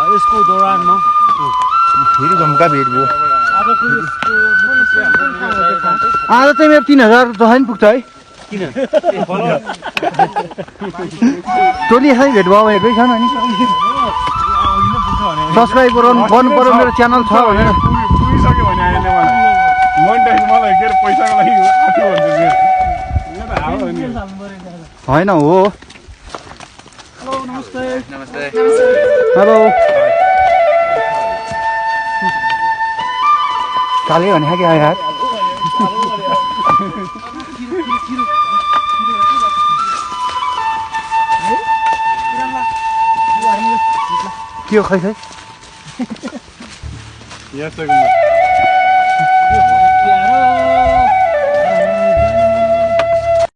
यसको दौरानमा फेरि झम्का भेट भयो आज चाहिँ मेरो 3000 जहाँ पुग्छ है किन टोली खाइ भेट भयो हेर्दै छन् अनि सब्स्क्राइब गर्नु पर्यो मेरो च्यानल छ भनेर पुगिसक्यो भने अहिले मलाई मलाई के पैसाको लागि आथ्यो भन्छ होइन हो हेलो नमस्ते नमस्ते हेलो काले भने क्या यार के हो खै खै यहाँ